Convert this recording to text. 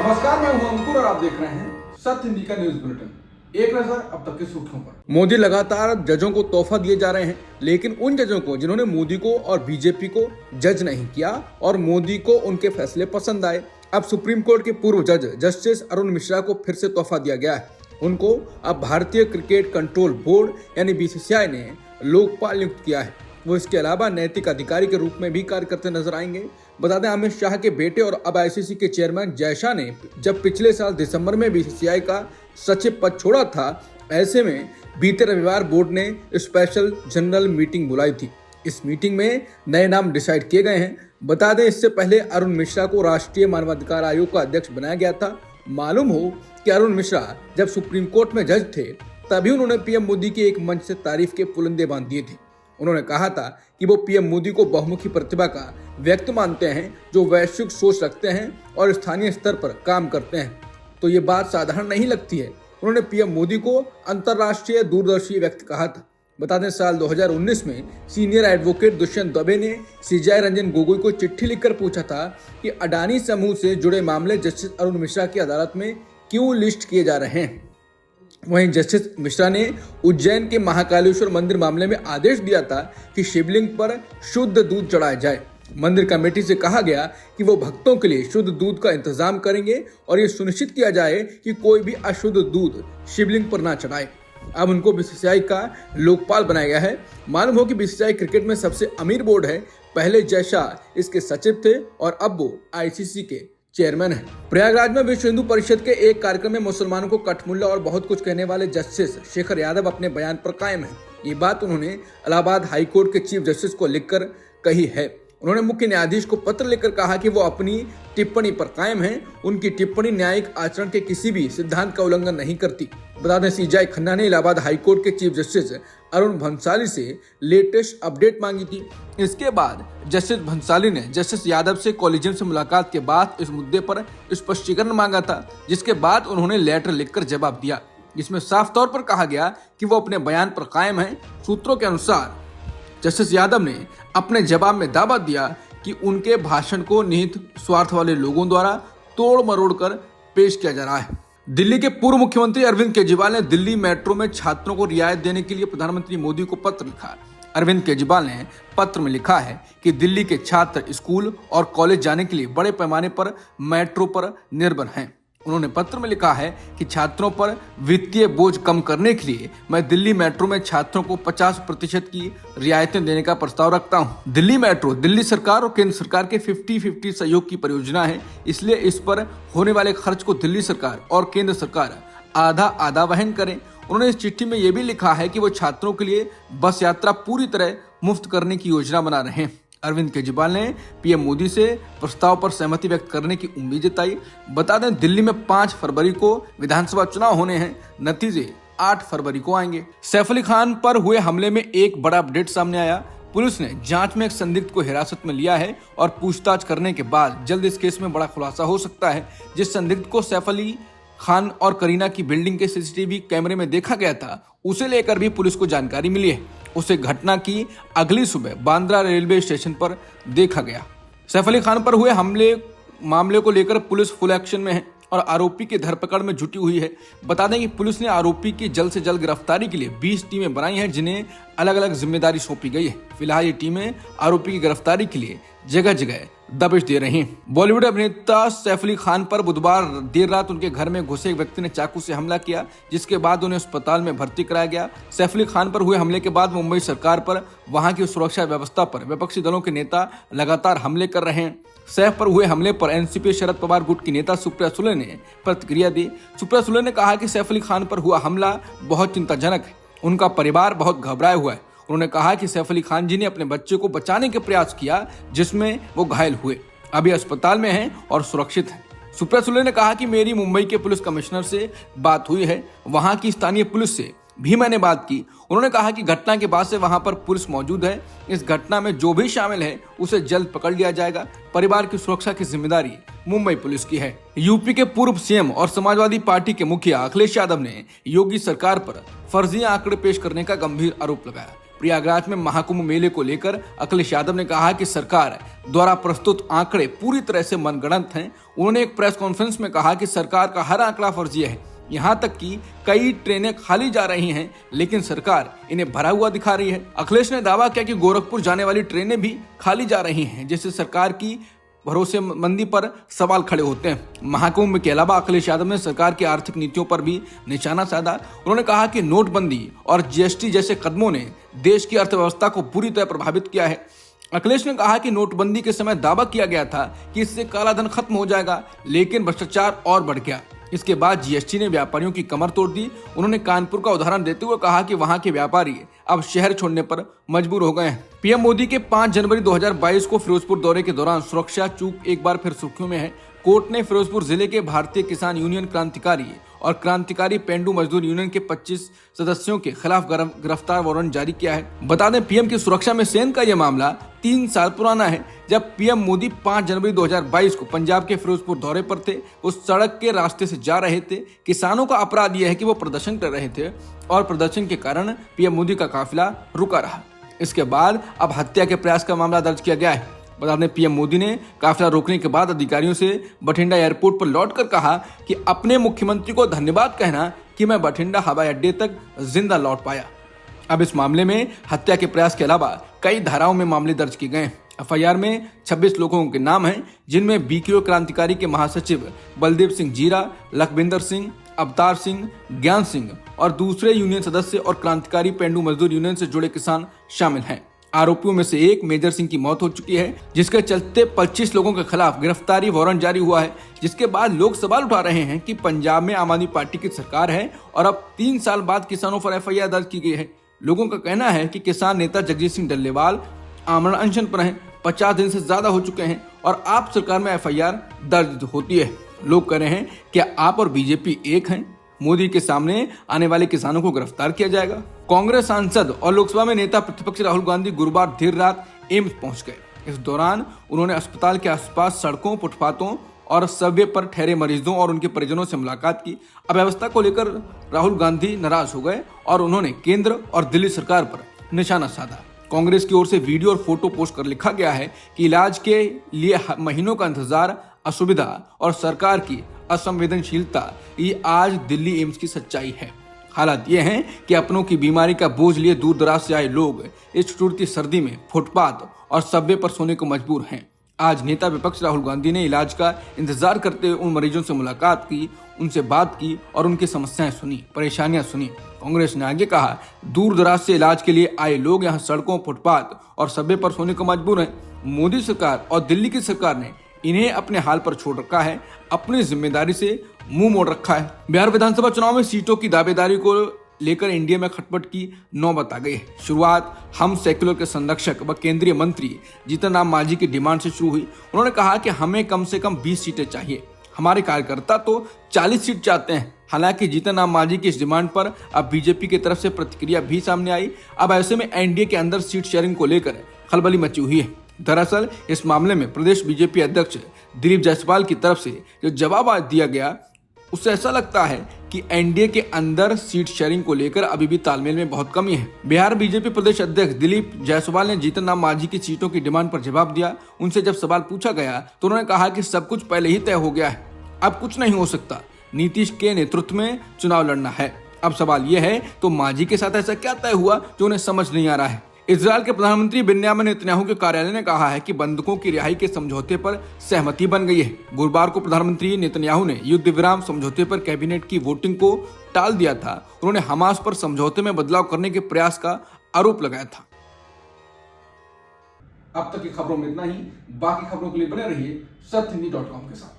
नमस्कार, मैं हूं अंकुर और आप देख रहे हैं सत्य हिंदी का न्यूज बुलेटिन। एक नजर अब तक की सुर्खियों पर। मोदी लगातार जजों को तोहफा दिए जा रहे हैं, लेकिन उन जजों को जिन्होंने मोदी को और बीजेपी को जज नहीं किया और मोदी को उनके फैसले पसंद आए, अब सुप्रीम कोर्ट के पूर्व जज जस्टिस अरुण मिश्रा को फिर से तोहफा दिया गया है। उनको अब भारतीय क्रिकेट कंट्रोल बोर्ड यानी बीसीसीआई ने लोकपाल नियुक्त किया है। वो इसके अलावा नैतिक अधिकारी के रूप में भी कार्य करते नजर आएंगे। बता दें, अमित शाह के बेटे और अब आईसीसी के चेयरमैन जय शाह ने जब पिछले साल दिसंबर में बीसीसीआई का सचिव पद छोड़ा था, ऐसे में बीते रविवार बोर्ड ने स्पेशल जनरल मीटिंग बुलाई थी। इस मीटिंग में नए नाम डिसाइड किए गए हैं। बता दें, इससे पहले अरुण मिश्रा को राष्ट्रीय मानवाधिकार आयोग का अध्यक्ष बनाया गया था। मालूम हो कि अरुण मिश्रा जब सुप्रीम कोर्ट में जज थे, तभी उन्होंने पीएम मोदी की एक मंच से तारीफ के पुलंदे बांध दिए थे। उन्होंने कहा था कि वो पीएम मोदी को बहुमुखी प्रतिभा का व्यक्ति मानते हैं, जो वैश्विक सोच रखते हैं और स्थानीय स्तर पर काम करते हैं। तो ये बात साधारण नहीं लगती है। उन्होंने पीएम मोदी को अंतर्राष्ट्रीय दूरदर्शी व्यक्ति कहा था। बता दें, साल 2019 में सीनियर एडवोकेट दुष्यंत दुबे ने सीजेआई रंजन गोगोई को चिट्ठी लिखकर पूछा था कि अडानी समूह से जुड़े मामले जस्टिस अरुण मिश्रा की अदालत में क्यों लिस्ट किए जा रहे हैं। वहीं जस्टिस मिश्रा ने उज्जैन के महाकालेश्वर मंदिर मामले में आदेश दिया था कि शिवलिंग पर शुद्ध दूध चढ़ाया जाए। मंदिर कमेटी से कहा गया कि वो भक्तों के लिए शुद्ध दूध का इंतजाम करेंगे और ये सुनिश्चित किया जाए कि कोई भी अशुद्ध दूध शिवलिंग पर ना चढ़ाए। अब उनको बीसीसीआई का लोकपाल बनाया गया है। मालूम हो कि बीसीसीआई क्रिकेट में सबसे अमीर बोर्ड है। पहले जय शाह इसके सचिव थे और अब वो आईसीसी के चेयरमैन है। प्रयागराज में विश्व हिंदू परिषद के एक कार्यक्रम में मुसलमानों को कठमुल्ला और बहुत कुछ कहने वाले जस्टिस शेखर यादव अपने बयान पर कायम है। ये बात उन्होंने इलाहाबाद हाईकोर्ट के चीफ जस्टिस को लिखकर कही है। उन्होंने मुख्य न्यायाधीश को पत्र लिखकर कहा कि वो अपनी टिप्पणी पर कायम हैं। उनकी टिप्पणी न्यायिक आचरण के किसी भी सिद्धांत का उल्लंघन नहीं करती। बता दें, सीजेआई खन्ना ने इलाहाबाद हाईकोर्ट के चीफ जस्टिस अरुण भंसाली से लेटेस्ट अपडेट मांगी थी। इसके बाद जस्टिस भंसाली ने जस्टिस यादव से कॉलेजियम से मुलाकात के बाद इस मुद्दे पर स्पष्टीकरण मांगा था, जिसके बाद उन्होंने लेटर लिखकर जवाब दिया, जिसमें साफ तौर पर कहा गया कि वो अपने बयान पर कायम हैं। सूत्रों के अनुसार जस्टिस यादव ने अपने जवाब में दावा दिया कि उनके भाषण को निहित स्वार्थ वाले लोगों द्वारा तोड़ मरोड़ कर पेश किया जा रहा है। दिल्ली के पूर्व मुख्यमंत्री अरविंद केजरीवाल ने दिल्ली मेट्रो में छात्रों को रियायत देने के लिए प्रधानमंत्री मोदी को पत्र लिखा। अरविंद केजरीवाल ने पत्र में लिखा है कि दिल्ली के छात्र स्कूल और कॉलेज जाने के लिए बड़े पैमाने पर मेट्रो पर निर्भर हैं। उन्होंने पत्र में लिखा है कि छात्रों पर वित्तीय बोझ कम करने के लिए मैं दिल्ली मेट्रो में छात्रों को 50% की रियायतें देने का प्रस्ताव रखता हूं। दिल्ली मेट्रो दिल्ली सरकार और केंद्र सरकार के 50-50 सहयोग की परियोजना है, इसलिए इस पर होने वाले खर्च को दिल्ली सरकार और केंद्र सरकार आधा आधा वहन करें। उन्होंने इस चिट्ठी में यह भी लिखा है कि वो छात्रों के लिए बस यात्रा पूरी तरह मुफ्त करने की योजना बना रहे हैं। अरविंद केजरीवाल ने पीएम मोदी से प्रस्ताव पर सहमति व्यक्त करने की उम्मीद जताई। बता दें, दिल्ली में 5 फरवरी को विधानसभा चुनाव होने हैं। नतीजे 8 फरवरी को आएंगे। सैफ अली खान पर हुए हमले में एक बड़ा अपडेट सामने आया। पुलिस ने जांच में एक संदिग्ध को हिरासत में लिया है और पूछताछ करने के बाद जल्द इस केस में बड़ा खुलासा हो सकता है। जिस संदिग्ध को सैफ अली खान और करीना की बिल्डिंग के सीसीटीवी कैमरे में देखा गया था, उसे लेकर भी पुलिस को जानकारी मिली है। उसे घटना की अगली सुबह बांद्रा रेलवे स्टेशन पर देखा गया। सैफ अली खान पर हुए मामले को लेकर पुलिस फुल एक्शन में है और आरोपी की धरपकड़ में जुटी हुई है। बता दें कि पुलिस ने आरोपी की जल्द से जल्द गिरफ्तारी के लिए 20 टीमें बनाई हैं, जिन्हें अलग अलग जिम्मेदारी सौंपी गई है। फिलहाल ये टीमें आरोपी की गिरफ्तारी के लिए जगह जगह दबिश दे रही हैं। बॉलीवुड अभिनेता सैफ अली खान पर बुधवार देर रात उनके घर में घुसे एक व्यक्ति ने चाकू से हमला किया, जिसके बाद उन्हें अस्पताल में भर्ती कराया गया। सैफ अली खान पर हुए हमले के बाद मुंबई सरकार पर, वहां की सुरक्षा व्यवस्था पर विपक्षी दलों के नेता लगातार हमले कर रहे हैं। सैफ पर हुए हमले पर एनसीपी शरद पवार गुट की नेता सुप्रिया सुले ने प्रतिक्रिया दी। सुप्रिया सुले ने कहा कि सैफ अली खान पर हुआ हमला बहुत चिंताजनक है। उनका परिवार बहुत घबराया हुआ है। उन्होंने कहा कि सैफ अली खान जी ने अपने बच्चे को बचाने के प्रयास किया, जिसमें वो घायल हुए। अभी अस्पताल में हैं और सुरक्षित हैं। सुप्रिया सुले ने कहा कि मेरी मुंबई के पुलिस कमिश्नर से बात हुई है, वहां की स्थानीय पुलिस से भी मैंने बात की। उन्होंने कहा कि घटना के बाद से वहां पर पुलिस मौजूद है। इस घटना में जो भी शामिल है उसे जल्द पकड़ लिया जाएगा। परिवार की सुरक्षा की जिम्मेदारी मुंबई पुलिस की है। यूपी के पूर्व सीएम और समाजवादी पार्टी के मुखिया अखिलेश यादव ने योगी सरकार पर फर्जी आंकड़े पेश करने का गंभीर आरोप लगाया। प्रयागराज में महाकुंभ मेले को लेकर अखिलेश यादव ने कहा कि सरकार द्वारा प्रस्तुत आंकड़े पूरी तरह से मनगढ़ंत हैं। उन्होंने एक प्रेस कॉन्फ्रेंस में कहा कि सरकार का हर आंकड़ा फर्जी है, यहाँ तक कि कई ट्रेनें खाली जा रही हैं, लेकिन सरकार इन्हें भरा हुआ दिखा रही है। अखिलेश ने दावा किया कि गोरखपुर जाने वाली ट्रेनें भी खाली जा रही हैं, जिससे सरकार की भरोसेमंदी पर सवाल खड़े होते हैं। महाकुंभ के अलावा अखिलेश यादव ने सरकार की आर्थिक नीतियों पर भी निशाना साधा। उन्होंने कहा कि नोटबंदी और जीएसटी जैसे कदमों ने देश की अर्थव्यवस्था को बुरी तरह प्रभावित किया है। अखिलेश ने कहा कि नोटबंदी के समय दावा किया गया था कि इससे काला धन खत्म हो जाएगा, लेकिन भ्रष्टाचार और बढ़ गया। इसके बाद जीएसटी ने व्यापारियों की कमर तोड़ दी। उन्होंने कानपुर का उदाहरण देते हुए कहा कि वहां के व्यापारी अब शहर छोड़ने पर मजबूर हो गए हैं। पीएम मोदी के 5 जनवरी 2022 को फिरोजपुर दौरे के दौरान सुरक्षा चूक एक बार फिर सुर्खियों में है। कोर्ट ने फिरोजपुर जिले के भारतीय किसान यूनियन क्रांतिकारी और क्रांतिकारी पेंडू मजदूर यूनियन के 25 सदस्यों के खिलाफ गिरफ्तार वारंट जारी किया है। बता दें, पीएम की सुरक्षा में सेन का यह मामला 3 साल पुराना है। जब पीएम मोदी 5 जनवरी 2022 को पंजाब के फिरोजपुर दौरे पर थे, उस सड़क के रास्ते से जा रहे थे। किसानों का अपराध यह है कि वो प्रदर्शन कर रहे थे और प्रदर्शन के कारण पीएम मोदी का काफिला रुका रहा। इसके बाद अब हत्या के प्रयास का मामला दर्ज किया गया है। बता दें, पीएम मोदी ने काफिला रोकने के बाद अधिकारियों से बठिंडा एयरपोर्ट पर लौटकर कहा कि अपने मुख्यमंत्री को धन्यवाद कहना कि मैं बठिंडा हवाई अड्डे तक जिंदा लौट पाया। अब इस मामले में हत्या के प्रयास के अलावा कई धाराओं में मामले दर्ज किए गए हैं। एफआईआर में 26 लोगों के नाम हैं, जिनमें बीकेओ क्रांतिकारी के महासचिव बलदेव सिंह जीरा, लखविंदर सिंह, अवतार सिंह, ज्ञान सिंह और दूसरे यूनियन सदस्य और क्रांतिकारी पेंडू मजदूर यूनियन से जुड़े किसान शामिल हैं। आरोपियों में से एक मेजर सिंह की मौत हो चुकी है, जिसके चलते 25 लोगों के खिलाफ गिरफ्तारी वारंट जारी हुआ है। जिसके बाद लोग सवाल उठा रहे हैं कि पंजाब में आम आदमी पार्टी की सरकार है और अब 3 साल बाद किसानों पर एफआईआर दर्ज की गई है। लोगों का कहना है कि किसान नेता जगजीत सिंह डल्लेवाल आमरण अनशन पर हैं, 50 दिन से ज्यादा हो चुके हैं और आप सरकार में एफआईआर दर्ज होती है। लोग कह रहे हैं कि आप और बीजेपी एक हैं। मोदी के सामने आने वाले किसानों को गिरफ्तार किया जाएगा। कांग्रेस सांसद और लोकसभा में नेता प्रतिपक्ष राहुल गांधी गुरुवार देर रात एम्स पहुंच गए। इस दौरान उन्होंने अस्पताल के आसपास सड़कों, फुटपाथों और सबवे पर ठहरे मरीजों और उनके परिजनों से मुलाकात की। अव्यवस्था को लेकर राहुल गांधी नाराज हो गए और उन्होंने केंद्र और दिल्ली सरकार पर निशाना साधा। कांग्रेस की ओर से वीडियो और फोटो पोस्ट कर लिखा गया है कि इलाज के लिए महीनों का इंतजार, असुविधा और सरकार की असंवेदनशीलता, ये आज दिल्ली एम्स की सच्चाई है। हालात ये हैं कि अपनों की बीमारी का बोझ लिए दूर दराज से आए लोग इस टूटती सर्दी में फुटपाथ और सबवे पर सोने को मजबूर हैं। आज नेता विपक्ष राहुल गांधी ने इलाज का इंतजार करते हुए उन मरीजों से मुलाकात की, उनसे बात की और उनकी समस्याएं सुनी, परेशानियां सुनी। कांग्रेस ने आगे कहा, दूर दराज से इलाज के लिए आए लोग यहाँ सड़कों, फुटपाथ और सबवे पर सोने को मजबूर हैं। मोदी सरकार और दिल्ली की सरकार ने इन्हें अपने हाल पर छोड़ रखा है, अपनी जिम्मेदारी से मुंह मोड़ रखा है। बिहार विधानसभा चुनाव में सीटों की दावेदारी को लेकर एनडीए में खटपट की नौबत आ गई है। शुरुआत हम सेक्युलर के संरक्षक व केंद्रीय मंत्री जीतन राम मांझी की डिमांड से शुरू हुई। उन्होंने कहा कि हमें कम से कम 20 सीटें चाहिए। हमारे कार्यकर्ता तो 40 सीट चाहते हैं। हालांकि जीतन राम मांझी की इस डिमांड पर अब बीजेपी की तरफ से प्रतिक्रिया भी सामने आई। अब ऐसे में एनडीए के अंदर सीट शेयरिंग को लेकर खलबली मची हुई है। दरअसल इस मामले में प्रदेश बीजेपी अध्यक्ष दिलीप जायसवाल की तरफ से जो जवाब दिया गया, उससे ऐसा लगता है कि एनडीए के अंदर सीट शेयरिंग को लेकर अभी भी तालमेल में बहुत कमी है। बिहार बीजेपी प्रदेश अध्यक्ष दिलीप जायसवाल ने जीतन राम मांझी की सीटों की डिमांड पर जवाब दिया। उनसे जब सवाल पूछा गया तो उन्होंने कहा कि सब कुछ पहले ही तय हो गया है, अब कुछ नहीं हो सकता। नीतीश के नेतृत्व में चुनाव लड़ना है। अब सवाल यह है, तो मांझी के साथ ऐसा क्या तय हुआ जो उन्हें समझ नहीं आ रहा है। इजरायल के प्रधानमंत्री बेन्यामिन नेतन्याहू के कार्यालय ने कहा है कि बंधकों की रिहाई के समझौते पर सहमति बन गई है। गुरुवार को प्रधानमंत्री नेतन्याहू ने युद्ध विराम समझौते पर कैबिनेट की वोटिंग को टाल दिया था। उन्होंने हमास पर समझौते में बदलाव करने के प्रयास का आरोप लगाया था। अब तक की खबरों में इतना ही। बाकी खबरों के लिए बने रहिए सत्यहिंदी.com के साथ।